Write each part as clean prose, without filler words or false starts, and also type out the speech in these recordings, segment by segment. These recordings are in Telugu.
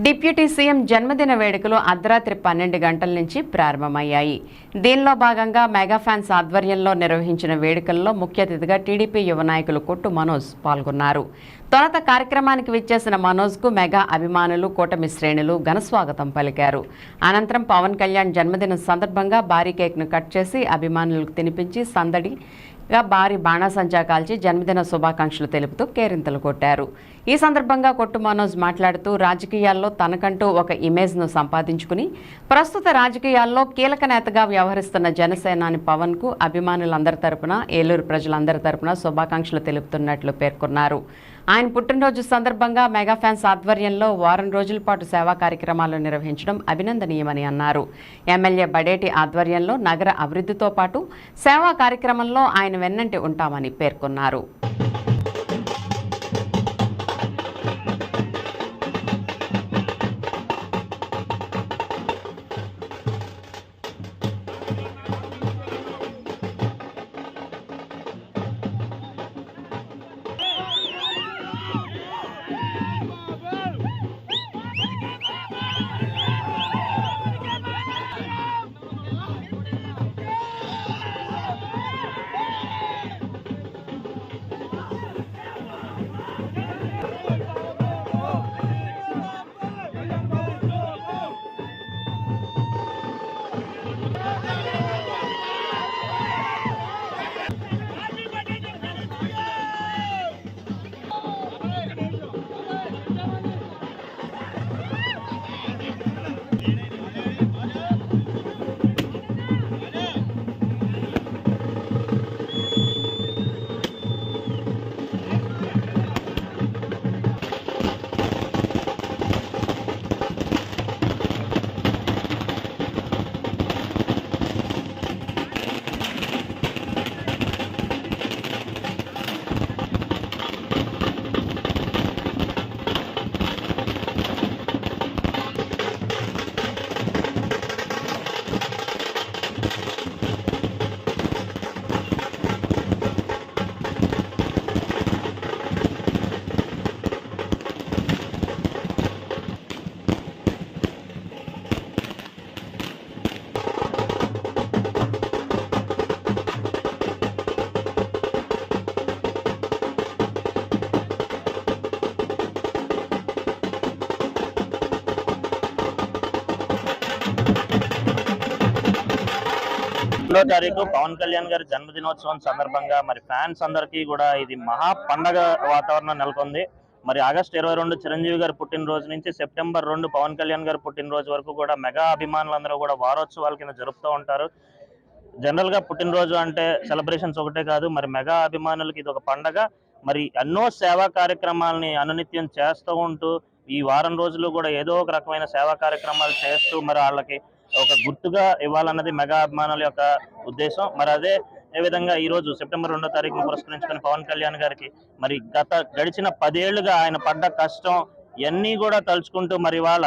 డిప్యూటీ సీఎం జన్మదిన వేడుకలు అర్ధరాత్రి 12 గంటల నుంచి ప్రారంభమయ్యాయి. దీనిలో భాగంగా మెగా ఫ్యాన్స్ ఆధ్వర్యంలో నిర్వహించిన వేడుకల్లో ముఖ్య అతిథిగా టీడీపీ యువ నాయకులు కొట్టు మనోజ్ పాల్గొన్నారు. తొలుత కార్యక్రమానికి విచ్చేసిన మనోజ్కు మెగా అభిమానులు, కూటమి శ్రేణులు ఘనస్వాగతం పలికారు. అనంతరం పవన్ కళ్యాణ్ జన్మదినం సందర్భంగా భారీ కేక్ను కట్ చేసి అభిమానులకు తినిపించి సందడిగా భారీ బాణాసంచా కాల్చి జన్మదిన శుభాకాంక్షలు తెలుపుతూ కేరింతలు కొట్టారు. ఈ సందర్భంగా కొట్టు మనోజ్ మాట్లాడుతూ రాజకీయాల్లో తనకంటూ ఒక ఇమేజ్ను సంపాదించుకుని ప్రస్తుత రాజకీయాల్లో కీలక నేతగా వ్యవహరిస్తున్న జనసేనాని పవన్కు అభిమానులందరి తరపున, ఏలూరు ప్రజలందరి తరపున శుభాకాంక్షలు తెలుపుతున్నట్లు పేర్కొన్నారు. ఆయన పుట్టినరోజు సందర్భంగా మెగా ఫ్యాన్స్ ఆధ్వర్యంలో వారం రోజుల పాటు సేవా కార్యక్రమాలు నిర్వహించడం అభినందనీయమని అన్నారు. ఎమ్మెల్యే బడేటి ఆధ్వర్యంలో నగర అభివృద్ధితో పాటు సేవా కార్యక్రమంలో ఆయన వెన్నంటి ఉంటామని పేర్కొన్నారు. తారీఖు పవన్ కళ్యాణ్ గారి జన్మదినోత్సవం సందర్భంగా మరి ఫ్యాన్స్ అందరికీ కూడా ఇది మహా పండగ వాతావరణం నెలకొంది. మరి ఆగస్టు 22 చిరంజీవి గారి పుట్టినరోజు నుంచి సెప్టెంబర్ 2 పవన్ కళ్యాణ్ గారి పుట్టినరోజు వరకు కూడా మెగా అభిమానులందరూ కూడా వారోత్సవాల కింద జరుపుతూ ఉంటారు. జనరల్ గా పుట్టినరోజు అంటే సెలబ్రేషన్స్ ఒకటే కాదు, మరి మెగా అభిమానులకి ఇది ఒక పండగ. మరి ఎన్నో సేవా కార్యక్రమాలని అనునిత్యం చేస్తూ ఉంటూ ఈ వారం రోజులు కూడా ఏదో ఒక రకమైన సేవా కార్యక్రమాలు చేస్తూ మరి వాళ్ళకి ఒక గుర్తుగా ఇవ్వాలన్నది మెగా అభిమానుల యొక్క ఉద్దేశం. మరి అదే విధంగా ఈ రోజు సెప్టెంబర్ 2వ తారీఖును పురస్కరించుకుని పవన్ కళ్యాణ్ గారికి మరి గడిచిన 10 ఏళ్లుగా ఆయన పడ్డ కష్టం ఇవన్నీ కూడా తలుచుకుంటూ మరి ఇవాళ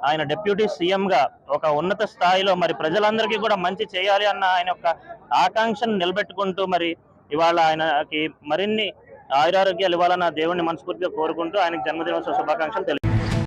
ఆయన డిప్యూటీ సీఎం గా ఒక ఉన్నత స్థాయిలో మరి ప్రజలందరికీ కూడా మంచి చేయాలి అన్న ఆయన యొక్క ఆకాంక్షను నిలబెట్టుకుంటూ మరి ఇవాళ ఆయనకి మరిన్ని ఆయురారోగ్యాలు ఇవ్వాలన్న దేవుణ్ణి మనస్ఫూర్తిగా కోరుకుంటూ ఆయనకి జన్మదినోత్సవ శుభాకాంక్షలు తెలియజేస్తున్నాను.